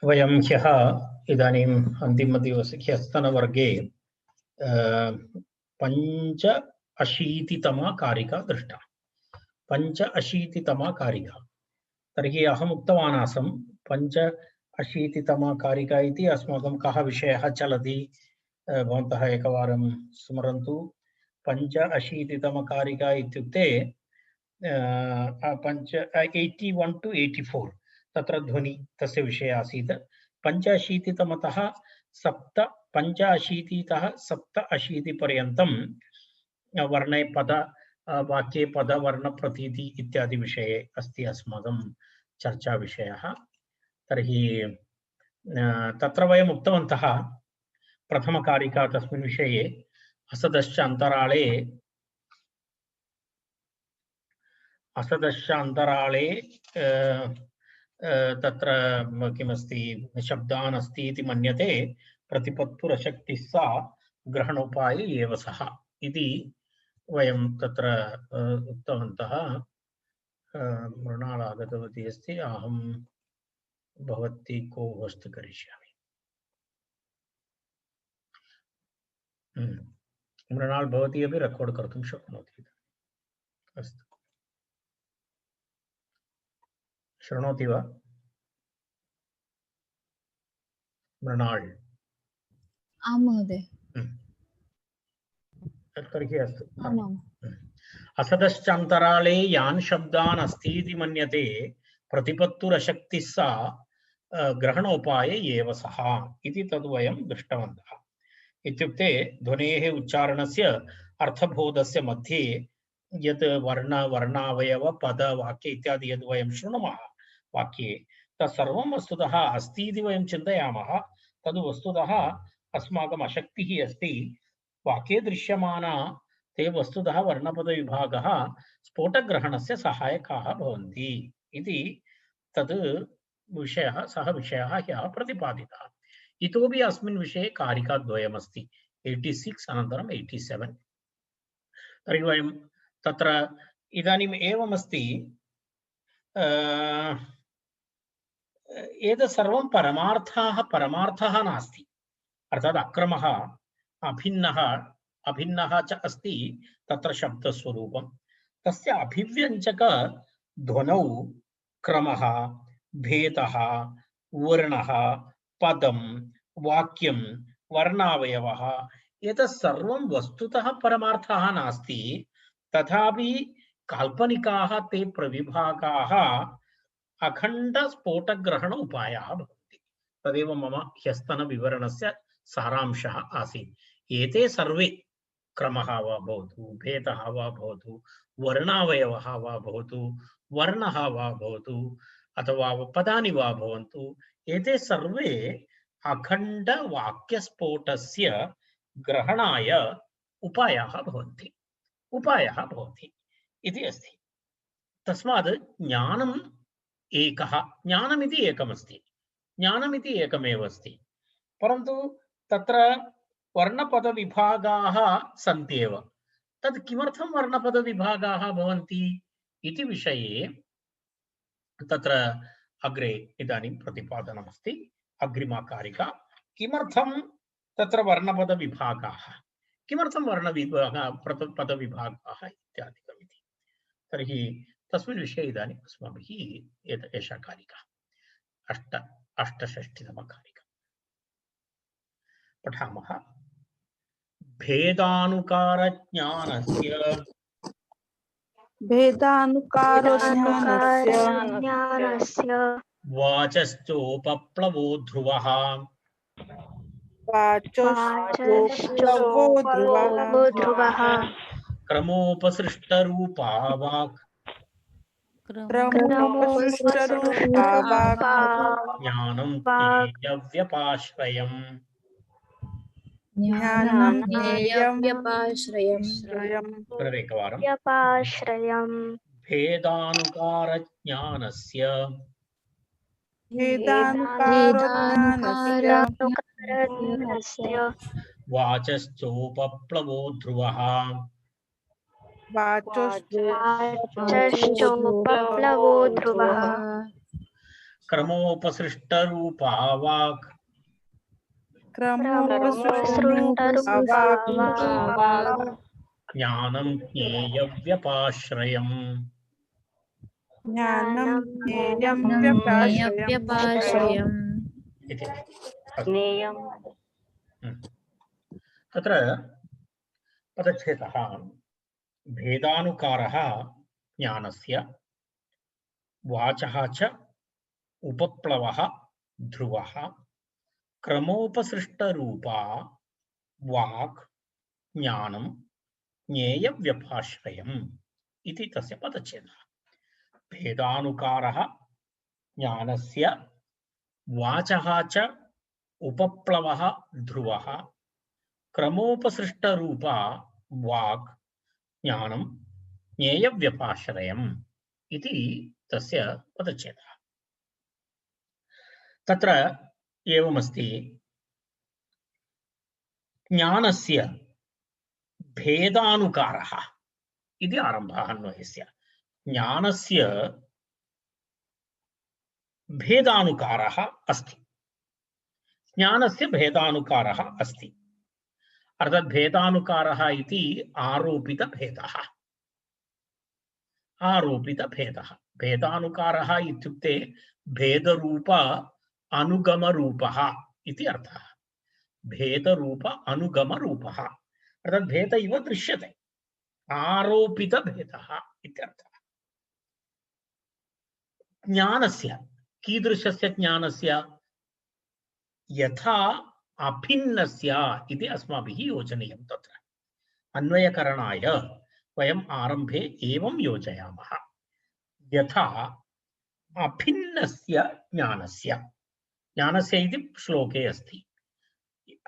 वयं ह्यः इदानीम् अन्तिमदिवसे ह्यस्तनवर्गे 85तमा कारिका दृष्टा। 85तमा कारिका। तर्हि अहम् उक्तवान् आसम् 85तमा कारिका इति अस्माकं कः विषयः चलति भवन्तः एकवारं स्मरन्तु। 85तमा कारिका इत्युक्ते 81 to 84 तत्र ध्वनि तस्य विषय आसीत्। 85तमतः 85तः 87 पर्यन्तं वर्णे पद वाक्ये पद वर्ण प्रतीति इत्यादि विषये अस्ति अस्माकं चर्चा विषयः। तर्हि तत्र वयम् उक्तवन्तः प्रथमकारिका तस्मिन् विषये असदश्च अन्तराळे तत्र किमस्ति शब्दान् अस्ति इति मन्यते प्रतिपत्तुरशक्तिः सा ग्रहणोपाये एव सः इति वयं तत्र उक्तवन्तः। मृणाल आगतवती अस्ति, अहं भवती को होस्ट् करिष्यामि। मृणाल भवती अपि रेकॉर्ड कर्तुं शक्नोति। अस्तु, शृणोति वा मृणाल? आं महोदय। तर्हि अस्तु। असदश्चान्तराळे यान् शब्दान् अस्ति इति मन्यते प्रतिपत्तुरशक्तिः सा ग्रहणोपाये एव सः इति तद्वयं दृष्टवन्तः। इत्युक्ते ध्वनेः उच्चारणस्य अर्थबोधस्य मध्ये यत् वर्णावयव पद वाक्य इत्यादि यद् वयं शृणुमः वाक्ये तत्सर्वं वस्तुतः अस्ति इति वयं चिन्तयामः। तद् वस्तुतः अस्माकम् अशक्तिः अस्ति। वाक्ये दृश्यमाना ते वस्तुतः वर्णपदविभागः स्फोटग्रहणस्य सहायकाः भवन्ति इति तद् विषयः सः विषयः ह्यः प्रतिपादितः। इतोपि अस्मिन् विषये कारिकाद्वयमस्ति, 86 अनन्तरम् 87। तर्हि वयं तत्र इदानीम् एवमस्ति, एतत् सर्वं परमार्थः नास्ति। अर्थात् अक्रमः अभिन्नः च अस्ति तत्र शब्दस्वरूपं। तस्य अभिव्यञ्जक ध्वनौ क्रमः, भेदः, वर्णः, पदं, वाक्यं, वर्णावयवः एतत् सर्वं वस्तुतः परमार्थः नास्ति। तथापि काल्पनिकाः ते प्रविभागाः अखण्डस्फोटग्रहण उपायाः भवन्ति। तदेव मम ह्यस्तनविवरणस्य सारांशः आसीत्। एते सर्वे क्रमः वा भवतु, भेदः वा भवतु, वर्णावयवः वा भवतु, वर्णः वा भवतु अथवा पदानि वा भवन्तु, एते सर्वे अखण्डवाक्यस्फोटस्य ग्रहणाय उपायः भवति इति अस्ति। तस्मात् ज्ञानम् एकः, ज्ञानमिति एकमस्ति, ज्ञानमिति एकमेव अस्ति। परन्तु तत्र वर्णपदविभागाः सन्त्येव। तद् किमर्थं वर्णपदविभागाः भवन्ति इति विषये तत्र अग्रे इदानीं प्रतिपादनमस्ति। अग्रिमा कारिका किमर्थं तत्र वर्णपदविभागाः, किमर्थं पदविभागाः इत्यादिकमिति। तर्हि तस्मिन् विषये इदानीम् अस्माभिः एषा कारिका 68तमा कारिका पठामः। भेदानुकारज्ञानस्य वाचश्चोपप्लवो ध्रुवः क्रमोपसृष्टरूपा वाक् ज्ञानं ज्ञेयव्यपाश्रयम् भेदानुकारज्ञानस्य वाचश्चोपप्लवो ध्रुवः क्रमोपसृष्टरूपा वाक् ज्ञानं ज्ञेयव्यपाश्रयम् ज्ञेयव्यपाश्रयम् इति। तत्र पदच्छेदः भेदानुकारः ज्ञानस्य वाचः च उपप्लवः ध्रुवः क्रमोपसृष्टरूपा वाक् ज्ञानं ज्ञेयव्यपाश्रयम् इति तस्य पदच्छेदः। भेदानुकारः ज्ञानस्य वाचः च उपप्लवः ध्रुवः क्रमोपसृष्टरूपा वाक् ज्ञानं ज्ञेयव्यपाश्रयम् इति तस्य पदच्छेदः। तत्र एवमस्ति ज्ञानस्य भेदानुकारः इति आरम्भः अन्वयस्य। ज्ञानस्य भेदानुकारः अस्ति। ज्ञानस्य भेदानुकारः अस्ति। अर्थात् भेदानुकारः इति आरोपितभेदः। आरोपितभेदः। भेदानुकारः इत्युक्ते भेदरूप अनुगमरूपः इति अर्थः। भेदरूप अनुगमरूपः अर्थात् भेद इव दृश्यते। आरोपितभेदः इत्यर्थः। ज्ञानस्य कीदृशस्य ज्ञानस्य यथा अभिन्नस्य इति अस्माभिः योजनीयं। तत्र अन्वयकरणाय वयम् आरम्भे एवं योजयामः। यथा अभिन्नस्य ज्ञानस्य ज्ञानस्य इति श्लोके अस्ति।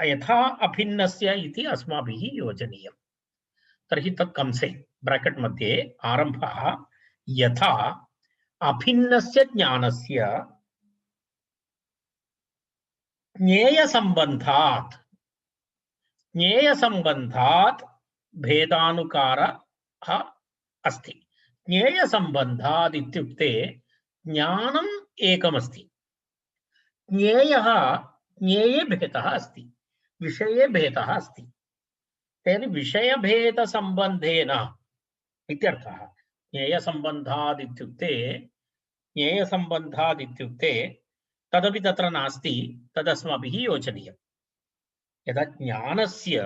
यथा अभिन्नस्य इति अस्माभिः योजनीयम्। तर्हि तत् कंसे ब्रैकेट् मध्ये आरम्भः यथा अभिन्नस्य ज्ञानस्य ज्ञेयसम्बन्धात् भेदानुकारः अस्ति। ज्ञेयसम्बन्धात् इत्युक्ते ज्ञानम् एकमस्ति, ज्ञेयः ज्ञेये भेदः अस्ति, विषये भेदः अस्ति। तेन विषयभेदसम्बन्धेन इत्यर्थः। ज्ञेयसम्बन्धात् इत्युक्ते तदपि तत्र नास्ति, तदस्माभिः योजनीयम्। यदा ज्ञानस्य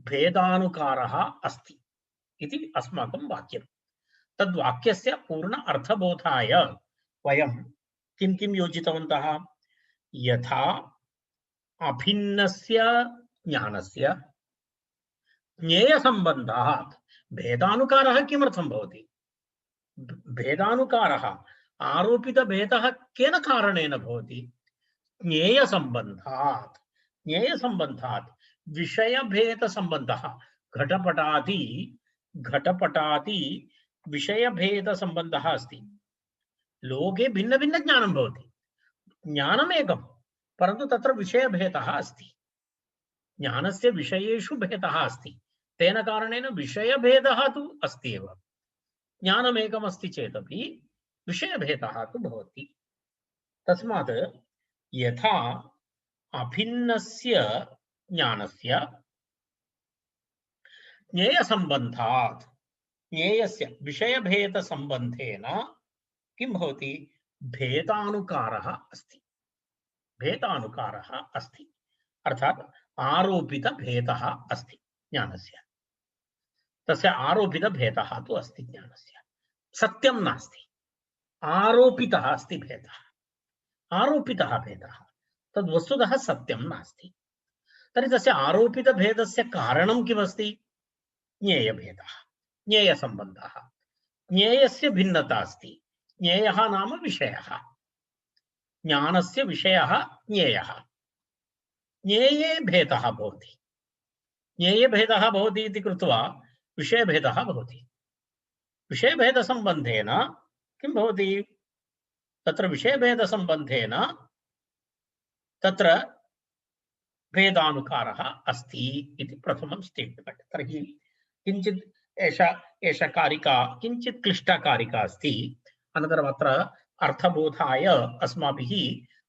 भेदानुकारः अस्ति इति अस्माकं वाक्यं। तद्वाक्यस्य पूर्ण अर्थबोधाय वयं किं किं योजितवन्तः? यथा अभिन्नस्य ज्ञानस्य ज्ञेयसम्बन्धात् भेदानुकारः किमर्थं भवति? भेदानुकारः आरोपितभेदः केन कारणेन भवति? ज्ञेयसम्बन्धात्। ज्ञेयसम्बन्धात् विषयभेदसम्बन्धः। घटपटादि विषयभेदसम्बन्धः अस्ति। लोके भिन्न भिन्न ज्ञानं भवति, ज्ञानमेकं, परन्तु तत्र विषयभेदः अस्ति। ज्ञानस्य विषयेषु भेदः अस्ति। तेन कारणेन विषयभेदः तु अस्ति एव। ज्ञानमेकमस्ति चेदपि विषयभेदः तु भवति। तस्मात् यथा अभिन्नस्य ज्ञानस्य ज्ञेयसम्बन्धात् ज्ञेयस्य विषयभेदसम्बन्धेन किं भवति? भेदानुकारः अस्ति। भेदानुकारः अस्ति अर्थात् आरोपितभेदः अस्ति ज्ञानस्य। तस्य आरोपितभेदः तु अस्ति ज्ञानस्य। सत्यं नास्ति, आरोपितः अस्ति भेदः। आरोपितः भेदः तद् वस्तुतः सत्यं नास्ति। तर्हि तस्य आरोपितभेदस्य कारणं किमस्ति? ज्ञेयभेदः, ज्ञेयसम्बन्धः। ज्ञेयस्य भिन्नता अस्ति। ज्ञेयः नाम विषयः। ज्ञानस्य विषयः ज्ञेयः। ज्ञेये भेदः भवति। ज्ञेये भेदः भवति इति कृत्वा विषयभेदः भवति। विषयभेदसम्बन्धेन किं भवति? तत्र विषयभेदसम्बन्धेन तत्र भेदानुकारः अस्ति इति प्रथमं स्टेट्मेण्ट्। तर्हि किञ्चित् एषा कारिका किञ्चित् क्लिष्टा कारिका अस्ति। अनन्तरम् अत्र अर्थबोधाय अस्माभिः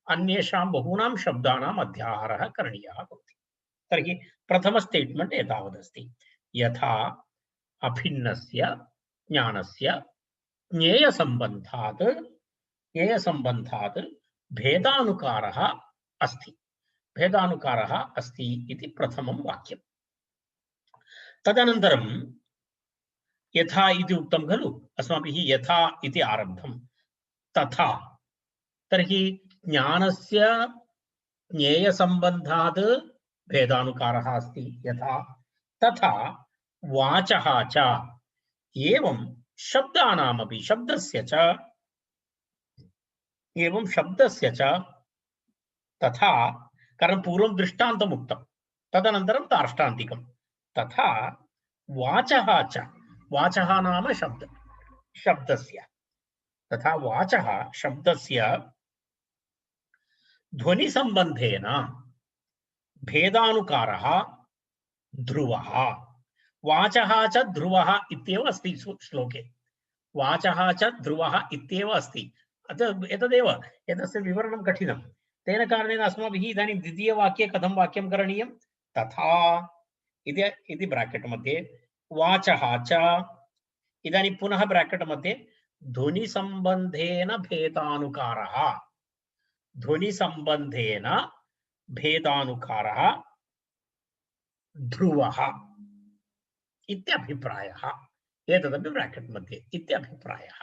अन्येषां बहूनां शब्दानाम् अध्याहारः करणीयः भवति। तर्हि प्रथम स्टेट्मेंट एतावदस्ति, यथा अभिन्नस्य ज्ञानस्य ज्ञेयसम्बन्धात् भेदानुकारः अस्ति, भेदानुकारः अस्ति इति प्रथमं वाक्यम्। तदनन्तरं यथा इति उक्तं खलु, अस्माभिः यथा इति आरब्धं, तथा। तर्हि ज्ञानस्य ज्ञेयसम्बन्धात् भेदानुकारः अस्ति यथा, तथा वाचः च एवं शब्दानामपि शब्दस्य च तथा, कारण पूर्वं दृष्टान्तम् उक्तं, तदनन्तरं दार्ष्टान्तिकं, तथा वाचः च, वाचः नाम शब्दस्य, तथा वाचः शब्दस्य ध्वनिसम्बन्धेन भेदानुकारः ध्रुवः। वाचः च ध्रुवः इत्येव अस्ति श्लोके, वाचः च ध्रुवः इत्येव अस्ति। एतदेव, एतस्य विवरणं कठिनं, तेन कारणेन अस्माभिः इदानीं द्वितीयवाक्ये कथं वाक्यं करणीयं, तथा इति ब्राकेट् मध्ये वाचः च, इदानीं पुनः ब्राकेट् मध्ये ध्वनिसम्बन्धेन भेदानुकारः, ध्वनिसम्बन्धेन भेदानुकारः ध्रुवः इत्यभिप्रायः, एतदपि ब्राकेट् मध्ये इत्यभिप्रायः।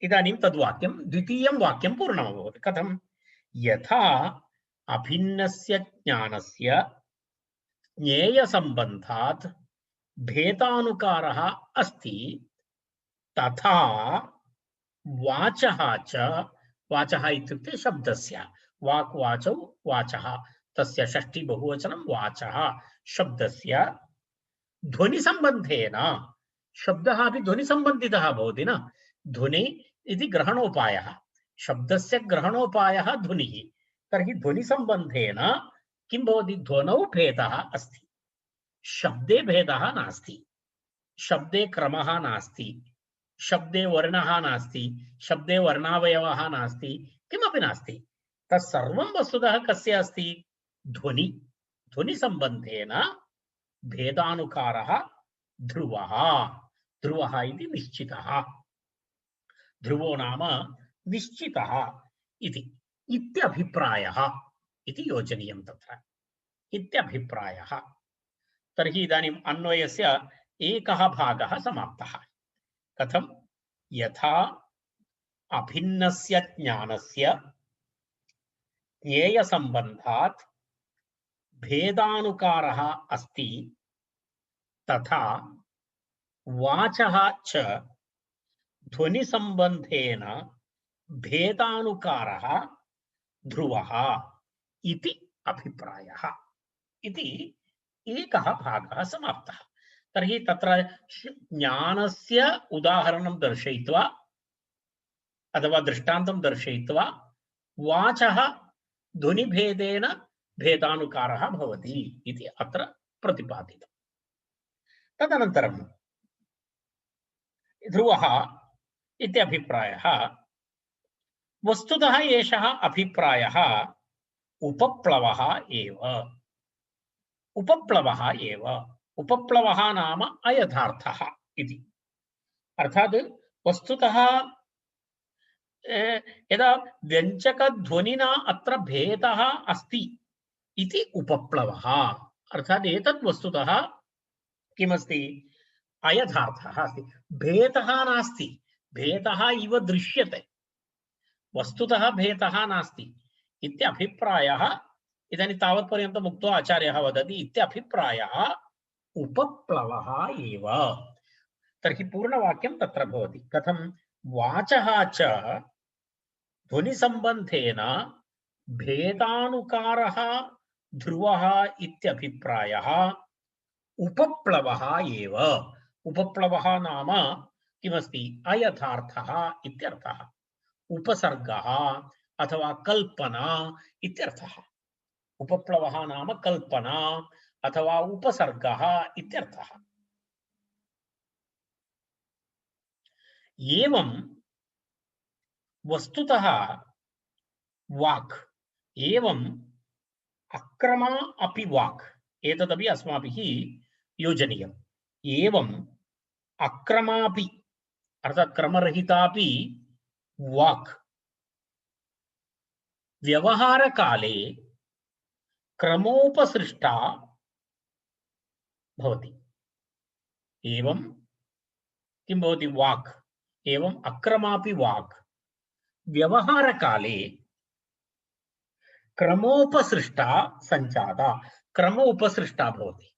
इदानीं तद्वाक्यं द्वितीयं वाक्यं पूर्णमभवत्। कथं? यथा अभिन्नस्य ज्ञानस्य ज्ञेयसम्बन्धात् भेदानुकारः अस्ति, तथा वाचः च, वाचः इत्युक्ते शब्दस्य, वाक् वाचौ वाचः, तस्य षष्ठी बहुवचनं वाचः, शब्दस्य ध्वनिसम्बन्धेन, शब्दः अपि ध्वनिसम्बन्धितः भवति न, ध्वनि इति ग्रहणोपायः, शब्दस्य ग्रहणोपायः ध्वनिः, तर्हि ध्वनिसम्बन्धेन किं भवति? ध्वनौ भेदः अस्ति, शब्दे भेदः नास्ति, शब्दे क्रमः नास्ति, शब्दे वर्णः नास्ति, शब्दे वर्णावयवः नास्ति, किमपि नास्ति, तत्सर्वं वस्तुतः कस्य अस्ति? ध्वनि, ध्वनिसम्बन्धेन भेदानुकारः ध्रुवः, ध्रुवः इति निश्चितः, ध्रुवो नाम निश्चितः इति, इत्यभिप्रायः इति योजनीयं तत्र, इत्यभिप्रायः। तर्हि इदानीम् अन्वयस्य एकः भागः समाप्तः। कथं? यथा अभिन्नस्य ज्ञानस्य ज्ञेयसम्बन्धात् भेदानुकारः अस्ति, तथा वाचः च ध्वनिसम्बन्धेन भेदानुकारः ध्रुवः इति अभिप्रायः इति एकः भागः समाप्तः। तर्हि तत्र ज्ञानस्य उदाहरणं दर्शयित्वा अथवा दृष्टान्तं दर्शयित्वा वाचः ध्वनिभेदेन भेदानुकारः भवति इति अत्र प्रतिपादितम्। तदनन्तरं ध्रुवः इत्यभिप्रायः, वस्तुतः एषः अभिप्रायः उपप्लवः एव, उपप्लवः एव, उपप्लवः नाम अयथार्थः इति, अर्थात् वस्तुतः यदा व्यञ्जकध्वनिना अत्र भेदः अस्ति इति उपप्लवः, अर्थात् एतत् वस्तुतः किमस्ति? अयथार्थः अस्ति, भेदः नास्ति, भेदः इव दृश्यते, वस्तुतः भेदः नास्ति इत्यभिप्रायः। इदानीं तावत्पर्यन्तम् उक्त्वा आचार्यः वदति इत्यभिप्रायः उपप्लवः एव। तर्हि पूर्णवाक्यं तत्र भवति। कथं? वाचः च ध्वनिसम्बन्धेन भेदानुकारः ध्रुवः इत्यभिप्रायः उपप्लवः एव। उपप्लवः नाम किमस्ति? अयथार्थः इत्यर्थः, उपसर्गः अथवा कल्पना इत्यर्थः। उपप्लवः नाम कल्पना अथवा उपसर्गः इत्यर्थः। एवं वस्तुतः वाक् एवं अक्रमा अपि वाक् एतदपि अस्माभिः योजनीयम्। एवं अक्रमापि अर्थात् क्रमरहितापि वाक् व्यवहारकाले क्रमोपसृष्टा भवति। एवं किं भवति? वाक् एवं अक्रमापि वाक् व्यवहारकाले क्रमोपसृष्टा संजाता। क्रम उपसृष्टा भवति।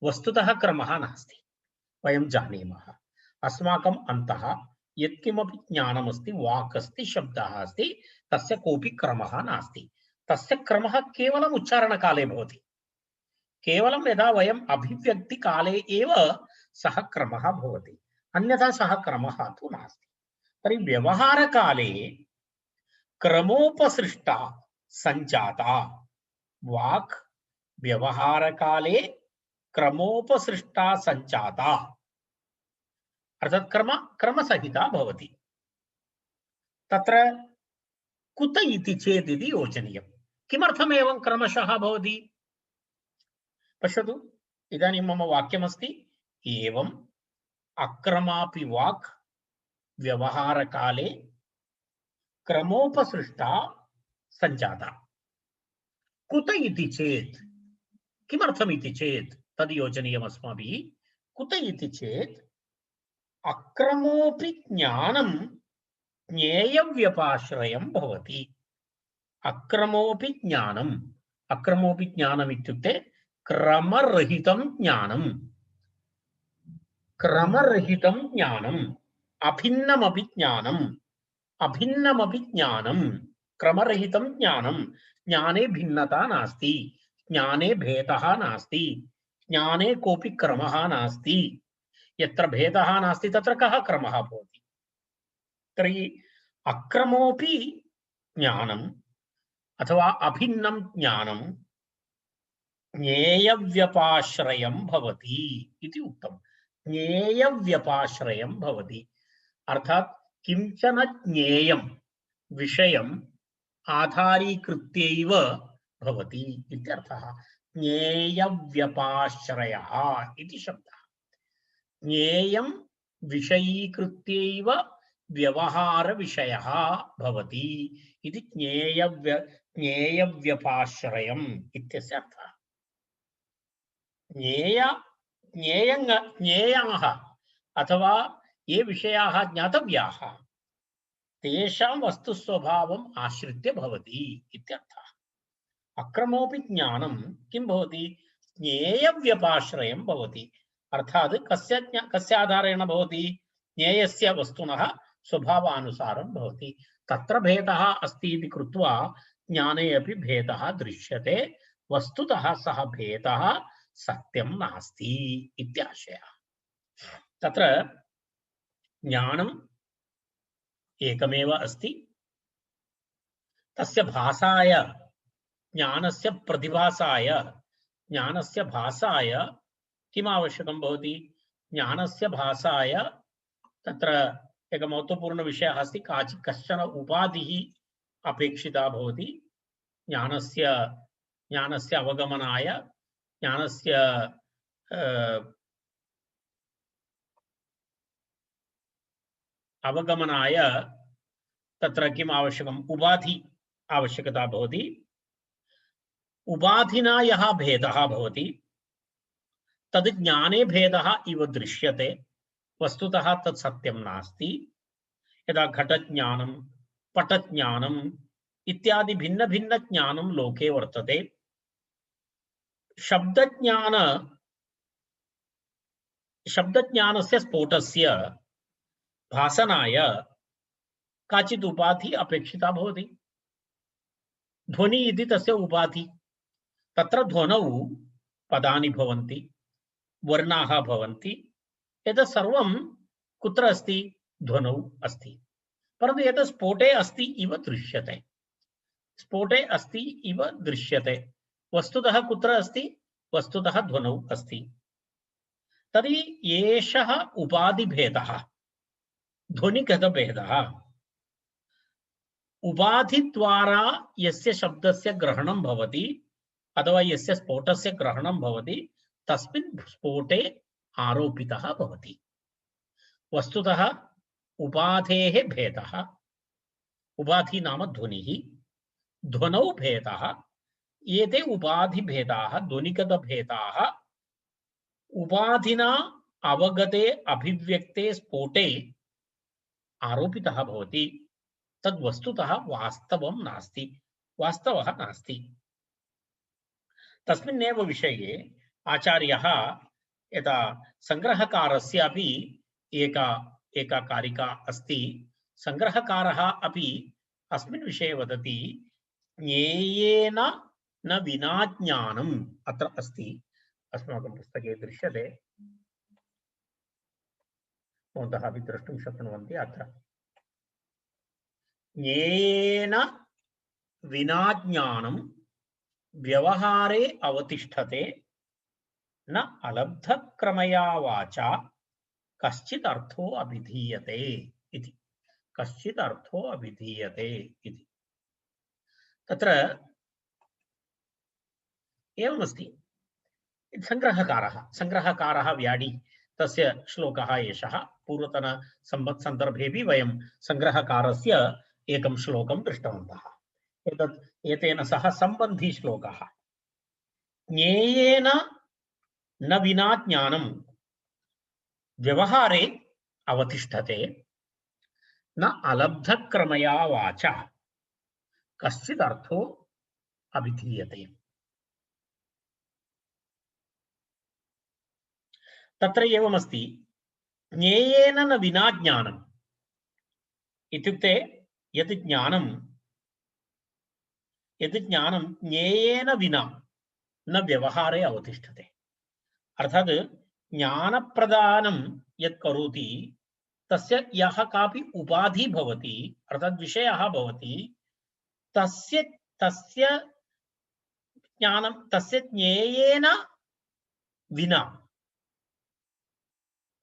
वस्तुतः क्रमः नास्ति, वयं जानीमः। अस्माकम् अन्तः यत्किमपि ज्ञानमस्ति, वाक् अस्ति, शब्दः अस्ति, तस्य कोऽपि क्रमः नास्ति। तस्य क्रमः केवलम् उच्चारणकाले भवति। केवलं यदा वयम् अभिव्यक्तिकाले एव सः क्रमः भवति, अन्यथा सः क्रमः तु नास्ति। तर्हि व्यवहारकाले क्रमोपसृष्टा संजाता वाक् व्यवहारकाले क्रमोपसृष्टा संजाता अर्थात् क्रमसहिता भवति। तत्र कुत इति चेत् इति योजनीयम्। किमर्थम् एवं क्रमशः भवति? पश्यतु, इदानीं मम वाक्यमस्ति एवम् अक्रमापि वाक् व्यवहारकाले क्रमोपसृष्टा संजाता। कुत इति चेत्, किमर्थम् इति चेत् तद् योजनीयम् अस्माभिः। कुत इति चेत् अक्रमोऽपि ज्ञानं ज्ञेयव्यपाश्रयं भवति। अक्रमोऽपि ज्ञानम्, अक्रमोऽपि ज्ञानम् इत्युक्ते क्रमरहितं ज्ञानम्, क्रमरहितं ज्ञानम्, अभिन्नमपि ज्ञानम्, अभिन्नमपि ज्ञानम्, क्रमरहितं ज्ञानम्। ज्ञाने भिन्नता नास्ति, ज्ञाने भेदः नास्ति, ज्ञाने कोऽपि क्रमः नास्ति। यत्र भेदः नास्ति तत्र कः क्रमः भवति? तर्हि अक्रमोऽपि ज्ञानम् अथवा अभिन्नं ज्ञानं ज्ञेयव्यपाश्रयं भवति इति उक्तम्। ज्ञेयव्यपाश्रयं भवति अर्थात् किंचन ज्ञेयं विषयम् आधारीकृत्यैव भवति इत्यर्थः। ज्ञेयव्यपाश्रयः इति शब्दः। ज्ञेयं विषयीकृत्यैव व्यवहारविषयः भवति इति ज्ञेयव्यपाश्रयम् इत्यस्य अर्थः। ज्ञेयाः अथवा ये विषयाः ज्ञातव्याः तेषां वस्तुस्वभावम् आश्रित्य भवति इत्यर्थः। अक्रमोऽपि ज्ञानं किं भवति? ज्ञेयव्यपाश्रयं भवति अर्थात् कस्य आधारेण भवति? ज्ञेयस्य वस्तुनः स्वभावानुसारं भवति। तत्र भेदः अस्ति इति कृत्वा ज्ञाने अपि भेदः दृश्यते। वस्तुतः सः भेदः सत्यं नास्ति इत्याशयः। तत्र ज्ञानम् एकमेव अस्ति। तस्य भासाय, ज्ञानस्य प्रतिभासाय, ज्ञानस्य भासाय किम् आवश्यकं भवति? ज्ञानस्य भासाय तत्र एकः महत्त्वपूर्णविषयः अस्ति। कश्चन उपाधिः अपेक्षिता भवति ज्ञानस्य अवगमनाय, ज्ञानस्य अवगमनाय तत्र किम् आवश्यकम्? उपाधि आवश्यकता भवति। उपाधिना यः भेदः भवति तद् ज्ञाने भेदः इव दृश्यते, वस्तुतः तत् सत्यं नास्ति। यदा घटज्ञानं, पटज्ञानम् इत्यादि भिन्न भिन्न ज्ञानं लोके वर्तते, शब्दज्ञानस्य स्फोटस्य भासनाय काचित् उपाधि अपेक्षिता भवति। ध्वनि इति तस्य उपाधि। तत्र ध्वनौ पदानि भवन्ति, वर्णाः भवन्ति। एतत् सर्वं कुत्र अस्ति? ध्वनौ अस्ति। परन्तु एतत् स्फोटे अस्ति इव दृश्यते, स्फोटे अस्ति इव दृश्यते। वस्तुतः कुत्र अस्ति? वस्तुतः ध्वनौ अस्ति। तर्हि एषः उपाधिभेदः, ध्वनिगतभेदः। उपाधिद्वारा यस्य शब्दस्य ग्रहणं भवति अथवा यस्य स्फोटस्य ग्रहणं भवति तस्मिन् स्फोटे आरोपितः भवति। वस्तुतः उपाधेः भेदः, उपाधि नाम ध्वनिः, ध्वनौ भेदः, एते उपाधिभेदाः ध्वनिगतभेदाः उपाधिना अवगते अभिव्यक्ते स्फोटे आरोपितः भवति। तद् वस्तुतः वास्तवं नास्ति, वास्तवः नास्ति। तस्मिन्नेव विषये आचार्यः यथा संग्रहकारस्य अपि एका कारिका अस्ति। संग्रहकारः अपि अस्मिन् विषये वदति, ज्ञेयेन न विना ज्ञानम्। अत्र अस्ति, अस्माकं पुस्तके दृश्यते, भवन्तः अपि द्रष्टुं शक्नुवन्ति। अत्र ज्ञेयेन विना ज्ञानं व्यवहारे अवतिष्ठते न अलब्धक्रमया वाचा कश्चित् अर्थो अभिधीयते इति। कश्चित् अर्थो अभिधीयते इति। तत्र एवमस्ति, संग्रहकारः व्याडी, तस्य श्लोकः एषः। पूर्वतन संदर्भेऽपि वयं संग्रहकारस्य एकं श्लोकं दृष्टवन्तः। एतेन सह सम्बन्धी श्लोकः। ज्ञेयेन न विना ज्ञानं व्यवहारे अवतिष्ठते न अलब्धक्रमया वाचा कश्चित् अर्थो अभिधीयते। तत्र एवमस्ति, ज्ञेयेन न विना ज्ञानम् इत्युक्ते यत् ज्ञानं ज्ञेयेन विना न व्यवहारे अवतिष्ठते। अर्थात् ज्ञानप्रदानं यत् करोति तस्य यः कापि उपाधि भवति, अर्थात् विषयः भवति, तस्य ज्ञानं तस्य ज्ञेयेन विना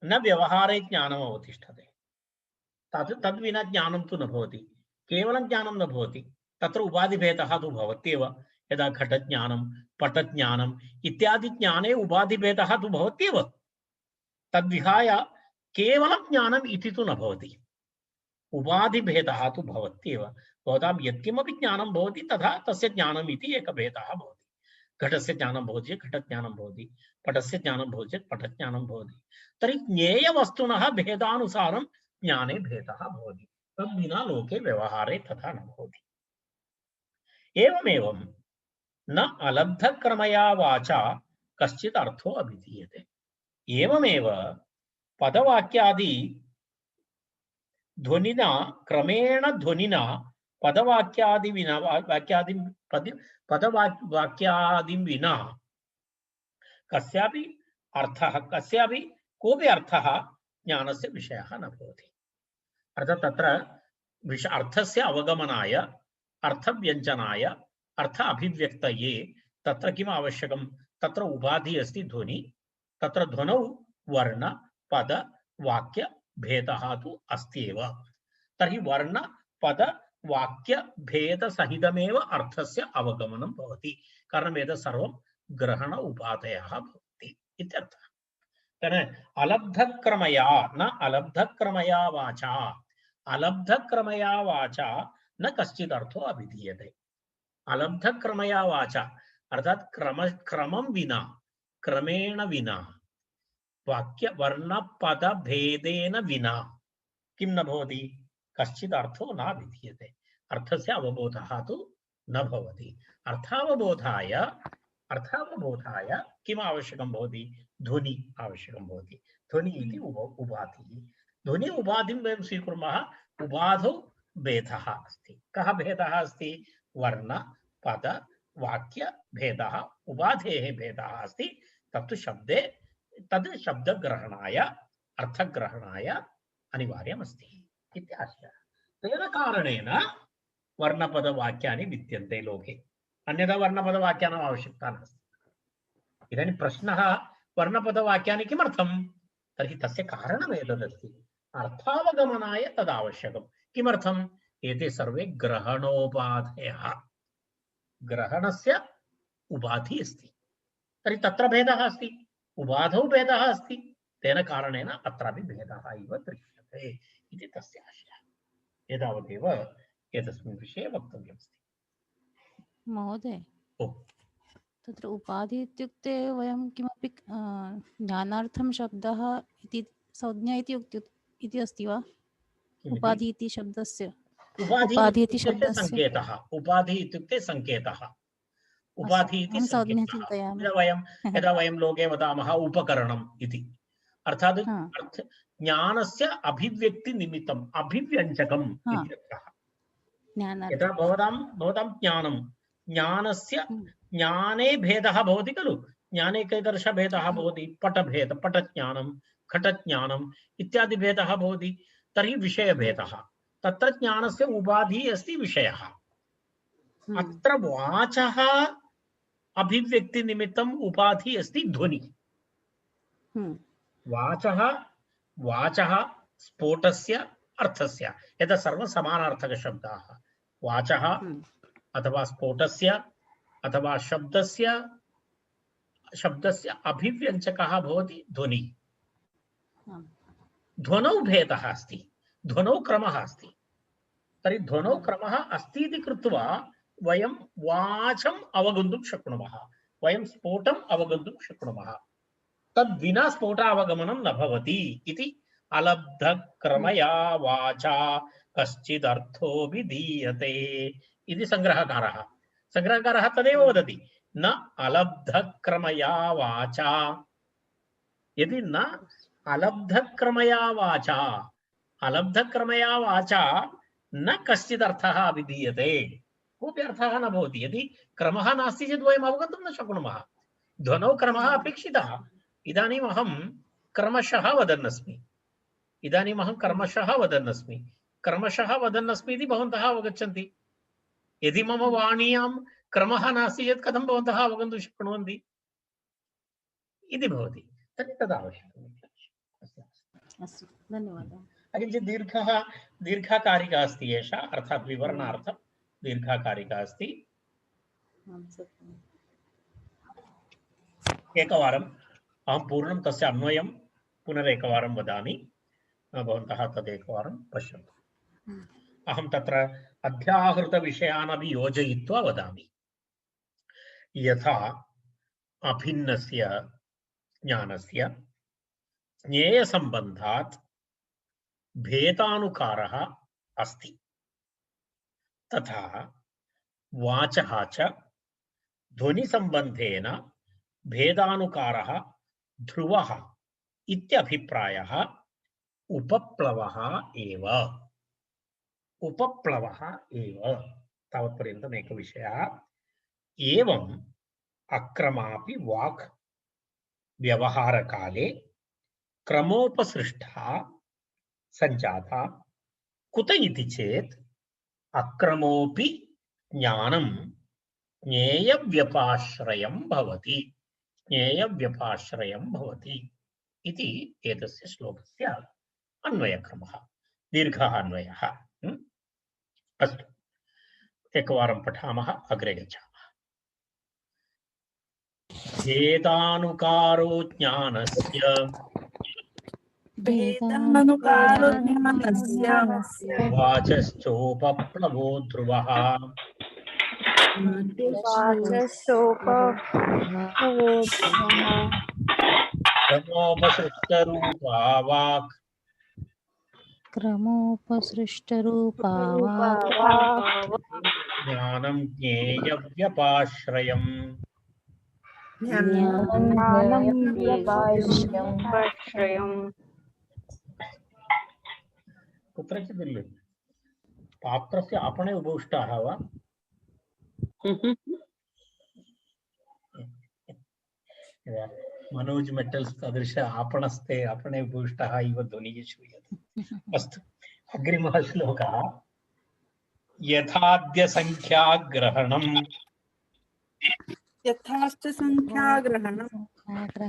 न व्यवहारे ज्ञानम् अवतिष्ठते। तद्विना ज्ञानं तु न भवति, केवलं ज्ञानं न भवति, तत्र उपाधिभेदः तु भवत्येव। यदा घटज्ञानं, पटज्ञानम् इत्यादि ज्ञाने उपाधिभेदः तु भवत्येव। तद्विहाय केवलं ज्ञानम् इति तु न भवति, उपाधिभेदः तु भवत्येव। भवतां यत्किमपि ज्ञानं भवति तथा तस्य ज्ञानम् इति एकः भेदः भवति। घटस्य ज्ञानं भवति चेत् घटज्ञानं भवति, पटस्य ज्ञानं भवति चेत् पटज्ञानं भवति। तर्हि ज्ञेयवस्तुनः भेदानुसारं ज्ञाने भेदः भवति, तद्विना लोके व्यवहारे तथा न भवति। एवमेवं न अलब्धक्रमया वाचा कश्चित् अर्थो अभिधीयते। एवमेव पदवाक्यादि ध्वनिना, क्रमेण ध्वनिना पदवाक्यादिं विना कस्यापि अर्थः, कस्यापि कोऽपि अर्थः ज्ञानस्य विषयः न भवति। अर्थात् तत्र अर्थस्य अवगमनाय, अर्थव्यञ्जनाय, अर्थ अभिव्यक्तये तत्र किम् आवश्यकं? तत्र उपाधि अस्ति ध्वनि। तत्र ध्वनौ वर्ण, पद, वाक्य भेदः तु अस्ति एव। तर्हि वर्ण, पद, वाक्य भेद सहितमेव अर्थस्य अवगमनं भवति। कारणम् एतत् सर्वं ग्रहण उपाधयः भवन्ति इत्यर्थः। तर्हि अलब्धक्रमया न अलब्धक्रमया वाचा, अलब्धक्रमया वाचा न कश्चित् अर्थो अभिधीयते। अलब्धक्रमया वाचा अर्थात् क्रमं विना, क्रमेण विना, वाक्य वर्ण पद भेदेन विना किं न भवति? कश्चित् अर्थो न विधीयते। अर्थस्य अवबोधः तु न भवति। अर्थावबोधाय किम् आवश्यकं भवति? ध्वनि आवश्यकं भवति। ध्वनि इति उपाधिः। ध्वनि उपाधिं वयं स्वीकुर्मः, उपाधौ भेदः अस्ति। कः भेदः अस्ति? वर्ण, पद, वाक्य भेदः, उपाधेः भेदः अस्ति। तत्तु शब्दे, तद् शब्दग्रहणाय, अर्थग्रहणाय अनिवार्यमस्ति इत्याशयः। तेन कारणेन वर्णपदवाक्यानि विद्यन्ते लोके, अन्यथा वर्णपदवाक्यानाम् आवश्यकता नास्ति। इदानीं प्रश्नः, वर्णपदवाक्यानि किमर्थं? तर्हि तस्य कारणम् एतदस्ति, अर्थावगमनाय तदावश्यकं। किमर्थं? एते सर्वे ग्रहणोपाधयः ग्रहणस्य उपाधि अस्ति तर्हि तत्र भेदः अस्ति उपाधौ भेदः अस्ति तेन कारणेन अत्रापि भेदः इव दृश्यते इति तस्य आशयः एतावदेव एतस्मिन् विषये वक्तव्यमस्ति महोदय ओ तत्र उपाधि इत्युक्ते वयं किमपि ज्ञानार्थं शब्दः इति संज्ञा इति अस्ति वा उपाधि इति शब्दस्य उपाधि इति शब्दस्य संकेतः उपाधि इत्युक्ते संकेतः उपाधि इति अहं संज्ञा संकेतः चिन्तयामि यदा वयं लोके वदामः उपकरणम् इति अर्थात् ज्ञानस्य अभिव्यक्तिनिमित्तम् अभिव्यञ्जकम् इति अर्थः यदा भवतां ज्ञानं ज्ञानस्य ज्ञाने भेदः भवति खलु ज्ञाने कीदृश भेदः भवति पटज्ञानं घटज्ञानम् इत्यादि भेदः भवति तर्हि विषयभेदः तत्र ज्ञानस्य उपाधिः अस्ति विषयः अत्र वाचः अभिव्यक्तिनिमित्तम् उपाधिः अस्ति ध्वनि वाचः स्फोटस्य अर्थस्य एतत् सर्वं समानार्थकशब्दाः वाचः अथवा स्फोटस्य अथवा शब्दस्य अभिव्यञ्जकः भवति ध्वनि ध्वनौ भेदः अस्ति ध्वनौ क्रमः अस्ति तर्हि ध्वनौ क्रमः अस्ति इति कृत्वा वयं वाचम् अवगन्तुं शक्नुमः वयं स्फोटम् अवगन्तुं शक्नुमः तद्विना स्फोटावगमनं न भवति इति अलब्धक्रमया वाचा कश्चिदर्थो विधीयते इति संग्रहकारः तदेव वदति न अलब्धक्रमया वाचा यदि न अलब्धक्रमया वाचा न कश्चिदर्थः विधीयते कोऽपि अर्थः न भवति यदि क्रमः नास्ति चेत् वयम् अवगन्तुं न शक्नुमः ध्वनौ क्रमः अपेक्षितः इदानीम् अहं क्रमशः वदन्नस्मि इति भवन्तः अवगच्छन्ति यदि मम वाण्यां क्रमः नास्ति चेत् कथं भवन्तः अवगन्तुं शक्नुवन्ति इति भवति तर्हि तद् आवश्यकम् अस्तु धन्यवादः किञ्चित् दीर्घकारिका अस्ति एषा अर्थात् विवरणार्थं दीर्घकारिका अस्ति एकवारम् अहं पूर्णं तस्य अन्वयं पुनरेकवारं वदामि भवन्तः तदेकवारं पश्यन्तु अहं तत्र अध्याहृतविषयानपि योजयित्वा वदामि यथा अभिन्नस्य ज्ञानस्य ज्ञेयसम्बन्धात् भेदानुकारः अस्ति तथा वाचः च ध्वनिसम्बन्धेन भेदानुकारः ध्रुवः इत्यभिप्रायः उपप्लवः एव तावत्पर्यन्तम् एकः विषयः एवम् अक्रमापि वाक् व्यवहारकाले क्रमोपसृष्टा सञ्जाता कुत इति चेत् अक्रमोऽपि ज्ञानं ज्ञेयव्यपाश्रयं भवति इति एतस्य श्लोकस्य अन्वयक्रमः दीर्घः अन्वयः अस्तु एकवारं पठामः अग्रे गच्छामः भेदानुकारो ज्ञानस्य वाचश्चोपप्लवो ध्रुवः क्रमोपसृष्टरूपा वाक् ज्ञानं ज्ञेयव्यपाश्रयम् कुत्रचित् पात्रस्य आपणे उपविष्टाः वा मनोज मेटल्स् तादृश आपणस्थे आपणे उपविष्टाः इव ध्वनिः श्रूयते अस्तु अग्रिमः श्लोकः यथाद्यसंख्याग्रहणम्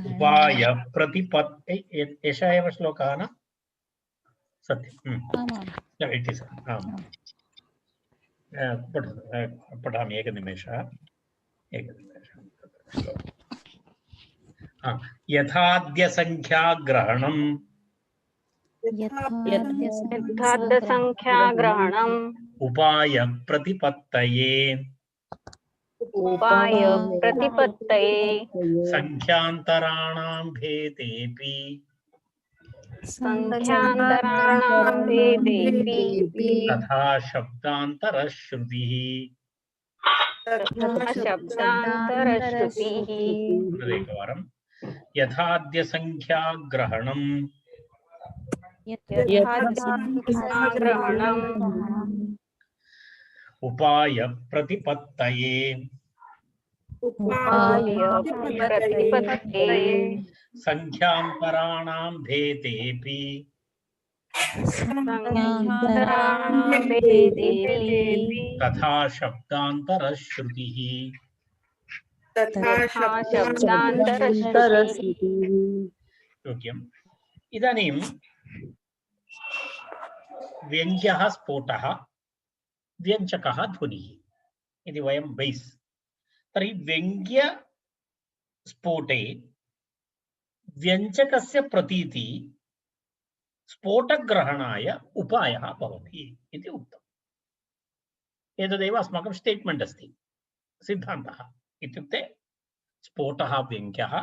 उपाय प्रतिपत्ति एषः एव श्लोकः न सत्यम् पठामि एकनिमेषः। यथाद्यसंख्याग्रहणम् यथार्थसंख्याग्रहणम् उपाय प्रतिपत्तये संख्यान्तराणां भेदेऽपि संख्यान्तराणां भेदेऽपि तथा शब्दान्तरश्रुतिः। शब्दान्तरश्रुतिः। एकवारं यथाद्यसंख्याग्रहणम् यथार्थसंख्याग्रहणम् उपाय प्रतिपत्तये संख्यान्तराणां भेदेऽपि तथा शब्दान्तरश्रुतिः। योग्यम्। इदानीं व्यङ्ग्यः स्फोटः व्यञ्जकः ध्वनिः इति वयं बैस्। तर्हि व्यङ्ग्यस्फोटे व्यञ्जकस्य प्रतीति स्फोटग्रहणाय उपायः भवति इति उक्तम्। एतदेव अस्माकं स्टेट्मेण्ट् अस्ति, सिद्धान्तः। इत्युक्ते स्फोटः व्यङ्ग्यः,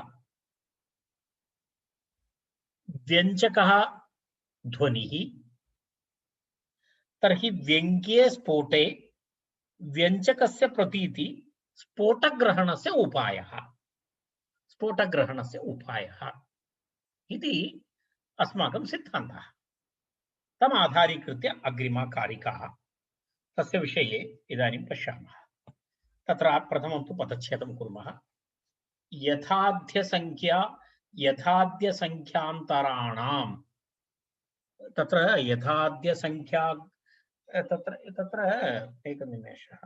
व्यञ्जकः ध्वनिः। तर्हि व्यङ्ग्ये स्फोटे व्यञ्जकस्य प्रतीति स्फोटग्रहणस्य उपायः, स्फोटग्रहणस्य उपायः इति अस्माकं सिद्धान्तः। तम् आधारीकृत्य अग्रिमा कारिका, तस्य विषये इदानीं पश्यामः। तत्र प्रथमं तु पदच्छेदं कुर्मः। यथाद्यसंख्यान्तराणां, तत्र यथाद्यसंख्या, तत्र एकनिमेषः,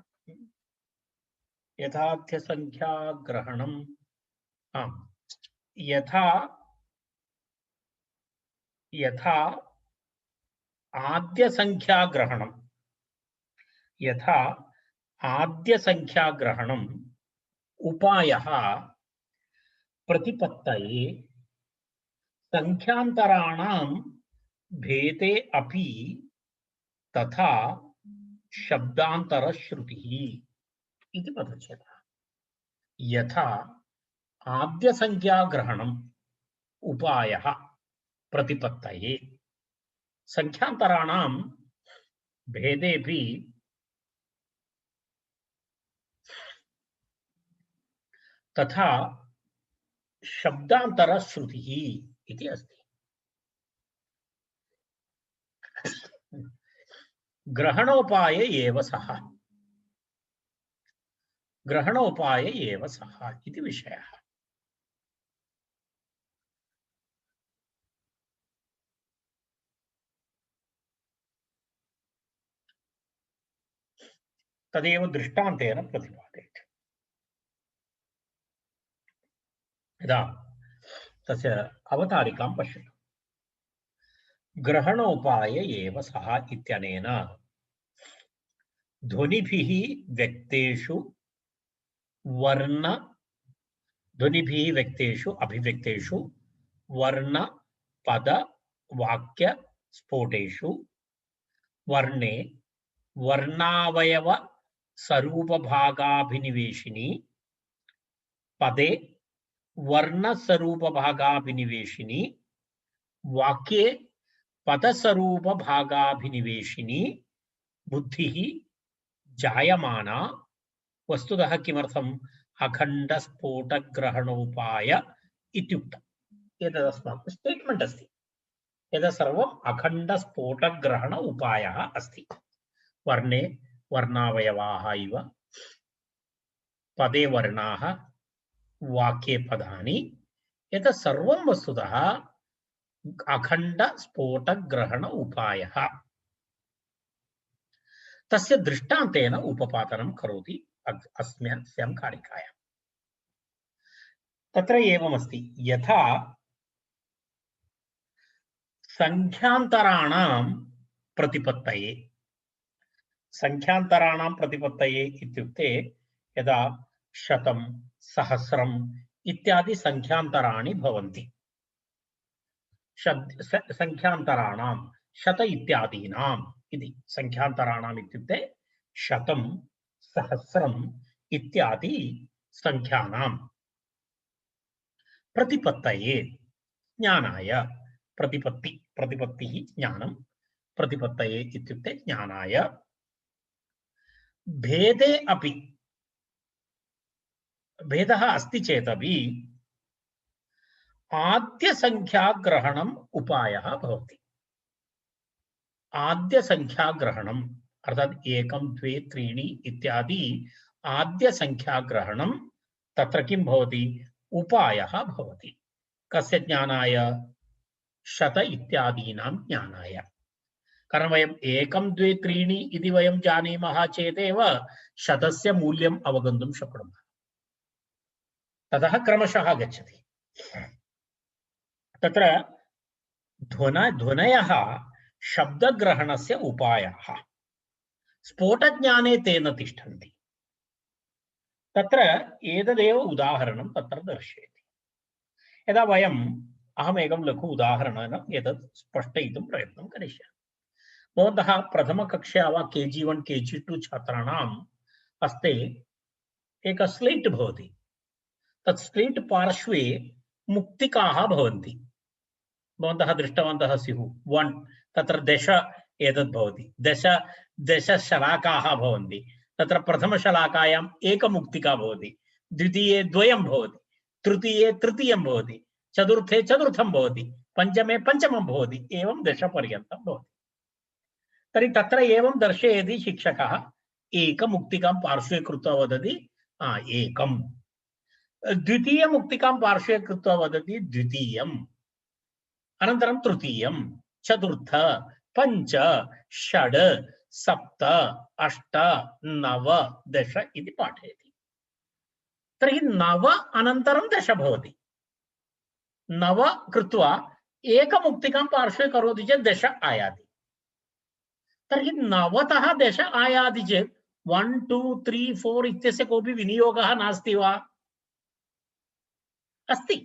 यथाद्यसंख्याग्रहणं यथा आद्यसंख्याग्रहणं, यथा आद्यसंख्याग्रहणम् उपायः प्रतिपत्तये संख्यान्तराणां भेदे अपि तथा शब्दान्तरश्रुतिः इति पदच्छेदः। यथा आद्यसंख्याग्रहणम् उपायः प्रतिपत्तये संख्यान्तराणां भेदेऽपि तथा शब्दान्तरश्रुतिः इति अस्ति। ग्रहणोपाय एव सः, ग्रहणोपाय एव सः इति विषयः। तदेव दृष्टान्तेन प्रतिपादयति। यदा तस्य अवतारिकां पश्यतु। ग्रहणोपाय एव सः इत्यनेन ध्वनिभिः व्यक्तेषु ध्वनिभिः व्यक्तेषु अभिव्यक्तेषु वर्ण पद वाक्य स्फोटेषु वर्णे वर्णावयव स्वरूपभागाभिनिवेशिनी पदे वर्णस्वरूपभागाभिनिवेशिनी वाक्ये पदस्वरूपभागाभिनिवेशिनी बुद्धिः जायमाना। वस्तुतः किमर्थम् अखण्डस्फोटग्रहणोपाय इत्युक्तम्। एतदस्माकं स्टेट्मेण्ट् अस्ति। एतत् सर्वम् अखण्डस्फोटग्रहण उपायः अस्ति। वर्णे वर्णावयवाः इव, पदे वर्णाः, वाक्ये पदानि, एतत् सर्वं वस्तुतः अखण्डस्फोटग्रहण उपायः। तस्य दृष्टान्तेन उपपादनं करोति अस्यां कारिकायां। तत्र एवमस्ति, यथा संख्यान्तराणां प्रतिपत्तये संख्यान्तराणां प्रतिपत्तये इत्युक्ते यदा शतं सहस्रम् इत्यादि संख्यान्तराणि भवन्ति। संख्यान्तराणां शत इत्यादीनाम् इति संख्यान्तराणाम् इत्युक्ते शतं सहस्रम् इत्यादि संख्यानां प्रतिपत्तये ज्ञानाय प्रतिपत्तिः ज्ञानं प्रतिपत्तये इत्युक्ते ज्ञानाय भेदे अपि भेदः अस्ति चेदपि आद्य संख्या ग्रहणम् उपायः भवति। आद्य संख्या ग्रहणम् अर्थात् 1 2 3 इत्यादि आद्य संख्या ग्रहणं तत्र किं भवति उपायः भवति। कस्य ज्ञानाय शत इत्यादीनां ज्ञानाय। कारण वयम् 1 2 3 इति वयं जानीमः चेदेव शतस्य मूल्यम् अवगन्तुं शक्नुमः। ततः क्रमशः गच्छति। तत्र ध्वनयः शब्दग्रहणस्य उपायः स्फोटज्ञाने तेन तिष्ठन्ति। तत्र एतदेव उदाहरणं तत्र दर्शयति। यदा वयम् अहमेकं लघु उदाहरणेन एतत् स्पष्टयितुं प्रयत्नं करिष्यामि। भवन्तः प्रथमकक्षा वा KG1 KG2 छात्राणां हस्ते एक स्लेट् भवति। तत् स्लेट् पार्श्वे मुक्तिकाः भवन्ति। भवन्तः दृष्टवन्तः स्युः। 1 तत्र 10 एतद् भवति। 10 शलाकाः भवन्ति। तत्र प्रथमशलाकायाम् एकमुक्तिका भवति, द्वितीये 2 भवति, तृतीये 3 भवति, चतुर्थे 4 भवति, पञ्चमे 5 भवति, एवं 10 पर्यन्तं भवति। तर्हि तत्र एवं दर्शयति शिक्षकः। एकमुक्तिकां पार्श्वे कृत्वा वदति एकम्। द्वितीयमुक्तिकां पार्श्वे कृत्वा वदति द्वितीयम्। अनन्तरं तृतीयं, चतुर्थ, 5, 6, 7, 8, 9, 10 इति पाठयति। तर्हि 9 अनन्तरं 10 भवति। 9 कृत्वा एकमुक्तिकां पार्श्वे करोति चेत् 10 आयाति। तर्हि 9तः 10 आयाति चेत् 1 2 3 4 इत्यस्य कोऽपि विनियोगः नास्ति वा? अस्ति।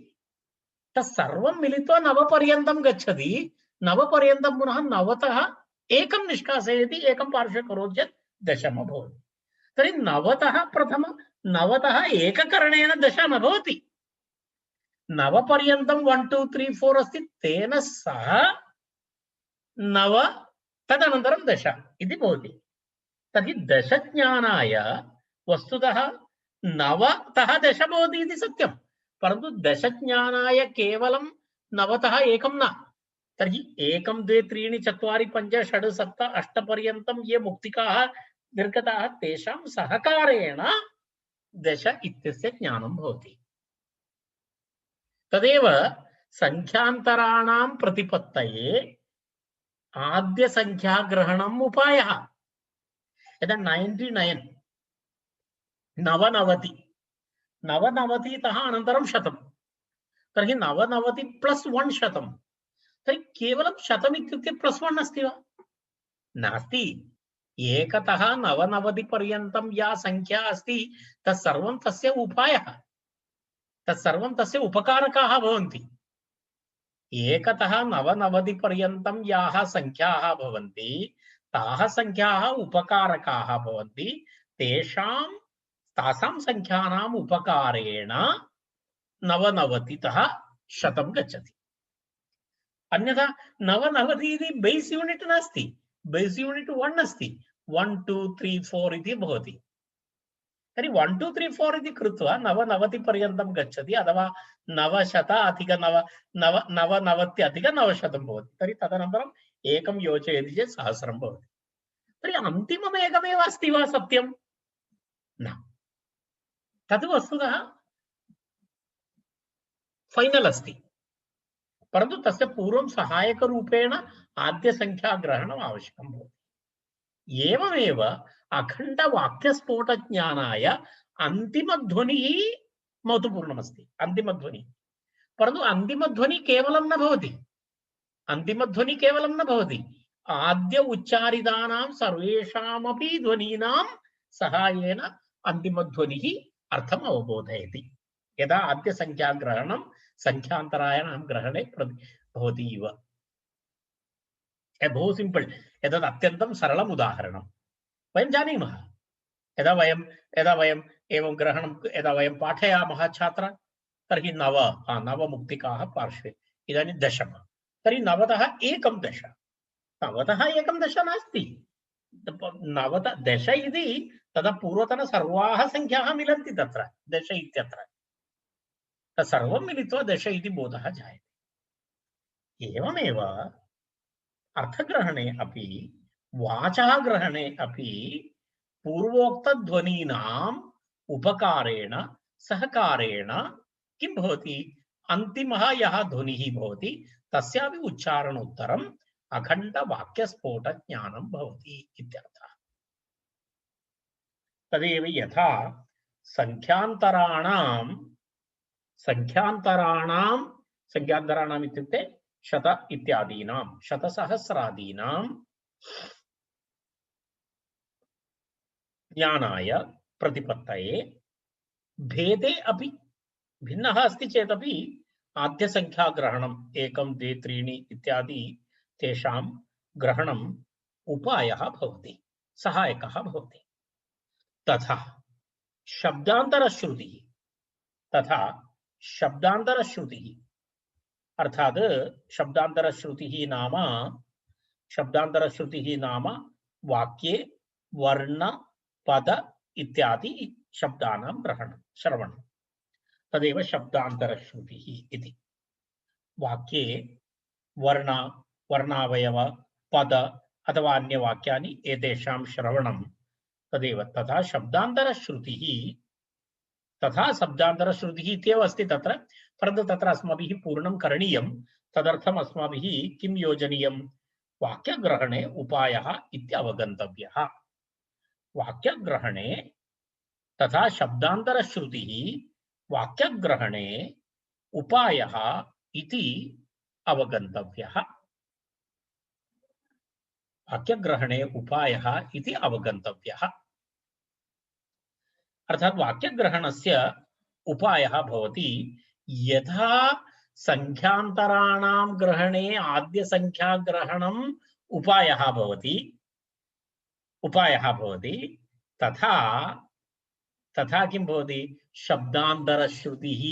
तत्सर्वं मिलित्वा 9 पर्यन्तं गच्छति। 9 पर्यन्तं पुनः 9तः एकं निष्कासयति, एकं पार्श्वे करोति चेत् 10 भवति। तर्हि 9तः 9तः एककरणेन 10 न भवति। 9 पर्यन्तं 1 2 3 4 अस्ति, तेन सह 9 तदनन्तरं 10 इति भवति। तर्हि 10 ज्ञानाय वस्तुतः 9तः 10 भवति इति सत्यं, परन्तु 10 ज्ञानाय केवलं 9तः एकं न। तर्हि 1 2 3 4 5 6 7 8 पर्यन्तं ये मुक्तिकाः निर्गताः तेषां सहकारेण 10 इत्यस्य ज्ञानं भवति। तदेव संख्यान्तराणां प्रतिपत्तये आद्य संख्याग्रहणम् उपायः। यदा 99 99तः अनन्तरं 100, तर्हि 99 + 1 100। तर्हि केवलं 100 इत्युक्ते +1 अस्ति वा? नास्ति। 1तः 99 पर्यन्तं या संख्या अस्ति तत्सर्वं तस्य उपायः, तत्सर्वं तस्य उपकारकाः भवन्ति। 1तः 99 पर्यन्तं याः संख्याः भवन्ति ताः संख्याः उपकारकाः भवन्ति। तासां संख्यानाम् उपकारेण 99तः 100 गच्छति। अन्यथा 99 इति बेस् यूनिट् नास्ति। बेस् यूनिट् 1 अस्ति। 1 2 3 4 इति भवति। तर्हि 1 2 3 4 इति कृत्वा 99 पर्यन्तं गच्छति, अथवा 900 अधिक 99 अधिक 900 भवति। तर्हि तदनन्तरम् एकं योजयति चेत् 1000 भवति। तर्हि अन्तिमम् एकमेव अस्ति वा सत्यं? न। तद् वस्तुतः फैनल् अस्ति, परन्तु तस्य पूर्वं सहायकरूपेण आद्यसंख्याग्रहणम् आवश्यकं भवति। एवमेव अखण्डवाक्यस्फोटज्ञानाय अन्तिमध्वनिः महत्वपूर्णमस्ति। अन्तिमध्वनिः, परन्तु अन्तिमध्वनिः केवलं न भवति। अन्तिमध्वनिः केवलं न भवति। आद्य उच्चारितानां सर्वेषामपि ध्वनीनां सहायेन अन्तिमध्वनिः अर्थम् अवबोधयति। यदा आद्य संख्याग्रहणं संख्यान्तरायाणां ग्रहणे भवति इव। बहु सिम्पल्। एतद् अत्यन्तं सरलम् उदाहरणं वयं जानीमः। यदा वयम् एवं ग्रहणं यदा वयं पाठयामः छात्र, तर्हि नव मुक्तिकाः पार्श्वे, इदानीं दशम, तर्हि नवतः एकं दश, नवतः एकं दश नास्ति, दश इति तदा पूर्वतन सर्वाः संख्याः मिलन्ति तत्र दश इत्यत्र, तत्सर्वं मिलित्वा दश इति बोधः जायते। एवमेव अर्थग्रहणे अपि वाचः ग्रहणे अपि पूर्वोक्तध्वनीनाम् उपकारेण सहकारेण किं भवति, अन्तिमः यः ध्वनिः भवति तस्यापि उच्चारणोत्तरम् अखण्डवाक्यस्फोटज्ञानं भवति इत्यर्थः। तदेव यथा संख्यान्तराणाम् इत्युक्ते शत इत्यादीनां शतसहस्रादीनां ज्ञानाय प्रतिपत्तये भेदे अपि भिन्नः अस्ति चेदपि आद्यसंख्याग्रहणम् 1 2 3 इत्यादि तेषां ग्रहणम् उपायः भवति, सहायकः भवति। तथा शब्दान्तरश्रुतिः अर्थात् शब्दान्तरश्रुतिः नाम वाक्ये वर्ण पद इत्यादि शब्दानां श्रवणं, तदेव शब्दान्तरश्रुतिः इति। वाक्ये वर्णावयव पद अथवा अन्यवाक्यानि एतेषां श्रवणं तदेव। तथा शब्दान्तरश्रुतिः इत्येव अस्ति तत्र, परन्तु तत्र अस्माभिः पूर्णं करणीयं। तदर्थम् अस्माभिः किं योजनीयं, वाक्यग्रहणे उपायः इति अवगन्तव्यः। वाक्यग्रहणे तथा शब्दान्तरश्रुतिः वाक्यग्रहणे उपायः इति अवगन्तव्यः। वाक्यग्रहणे उपायः इति अवगन्तव्यः अर्थात् वाक्यग्रहणस्य उपायः भवति यथा संख्यान्तराणां ग्रहणे आद्यसंख्याग्रहणम् उपायः भवति तथा किं भवति, शब्दान्तरश्रुतिः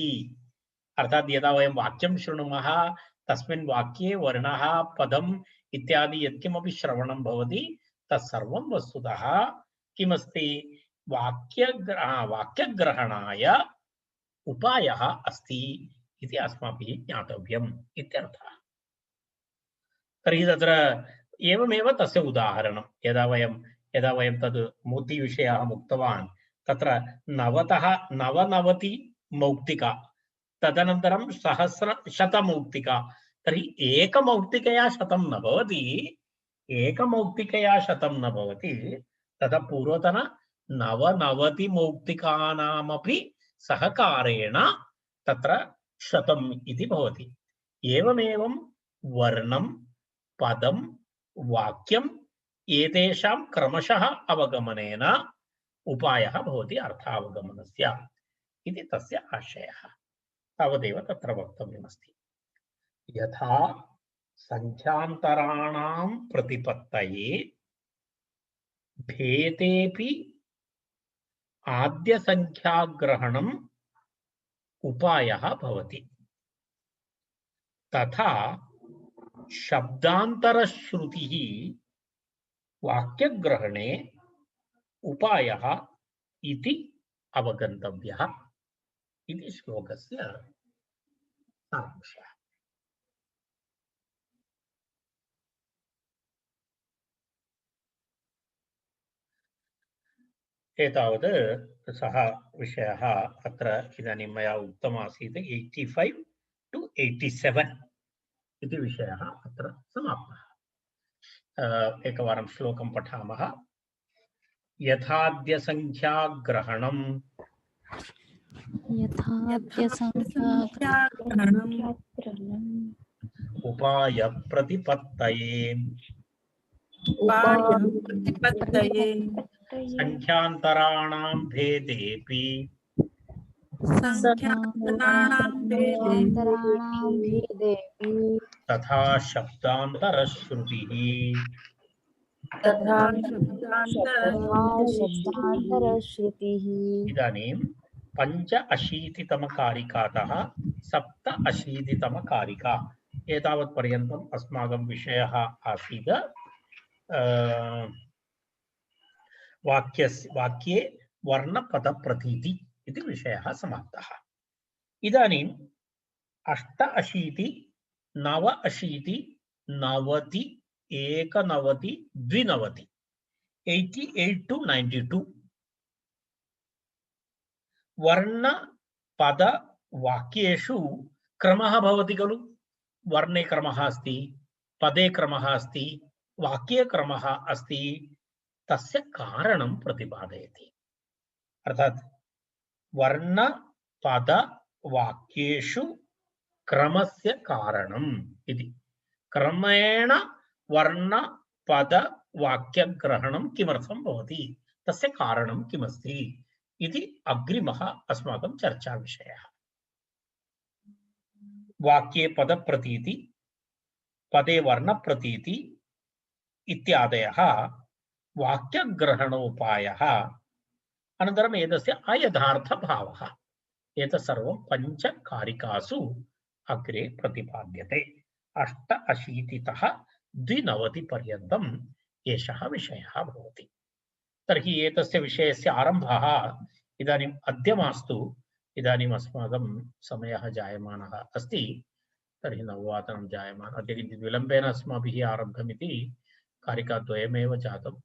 अर्थात् यदा वयं वाक्यं शृणुमः तस्मिन् वाक्ये वर्णः पदम् इत्यादि यत्किमपि श्रवणं भवति तत्सर्वं वस्तुतः किमस्ति, वाक्यग्रहणाय उपायः अस्ति इति अस्माभिः ज्ञातव्यम् इत्यर्थः। तर्हि तत्र एवमेव तस्य उदाहरणं यदा वयं तद् मूर्तिविषयः उक्तवान्, तत्र 99 मौक्तिका, तदनन्तरं शतमौक्तिका, तर्हि एकमौक्तिकया शतं न भवति, तदा पूर्वतन 99 मौक्तिकानामपि सहकारेण तत्र शतम् इति भवति। एवमेवं वर्णं पदं वाक्यम् एतेषां क्रमशः अवगमनेन उपायः भवति अर्थावगमनस्य इति तस्य आशयः। तावदेव तत्र वक्तव्यमस्ति। यथा संख्यान्तराणां प्रतिपत्तये भेदेपि आद्यसंख्याग्रहणम् उपायः भवति, तथा शब्दान्तरश्रुतिः वाक्यग्रहणे उपायः इति अवगन्तव्यः इति श्लोकस्य सारांशः। एतावत् सः विषयः अत्र इदानीं मया उक्तमासीत् 85 to 87 इति विषयः अत्र समाप्तः। एकवारं श्लोकं पठामः। यथाद्यसंख्याग्रहणम् उपाय प्रतिपत्तये उपायप्रतिपत्तये संख्यांतराणां भेदेपि संख्यान्तराणां संख्यान्तराणां भेदेऽपि तथा शब्दान्तरश्रुतिः तथा तथा शब्दान्तरश्रुतिः शब्दान्तरश्रुतिः। इदानीं 85तमकारिकातः 87तमकारिका एतावत् पर्यन्तम् अस्माकं विषयः आसीत्। वाक्ये वर्णपदप्रतीति इति विषयः समाप्तः। इदानीम् 88, 89, 90, 91, 92, 88 to 92 वर्णपद वाक्येषु क्रमः भवति खलु। वर्णे क्रमः अस्ति, पदे क्रमः अस्ति, वाक्ये क्रमः अस्ति। तस्य कारणं प्रतिपादयति। अर्थात् वर्णपद वाक्येषु क्रमस्य कारणम् इति। क्रमेण वर्णपद वाक्यग्रहणं किमर्थं भवति, तस्य कारणं किमस्ति इति अग्रिमः अस्माकं चर्चा विषयः। वाक्ये पदप्रतीति, पदे वर्णप्रतीति इत्यादयः वाक्यग्रहणोपायः। अनन्तरम् एतस्य अयथार्थभावः। एतत् सर्वं पञ्चकारिकासु अग्रे प्रतिपाद्यते। 88 तः 92 पर्यन्तम् एषः विषयः भवति। तर्हि एतस्य विषयस्य आरम्भः इदानीम् अद्य मास्तु। इदानीम् अस्माकं समयः जायमानः अस्ति। तर्हि 9:00 जायमानः। अद्य किञ्चित् विलम्बेन अस्माभिः आरब्धमिति कारिकाद्वयमेव जातम्।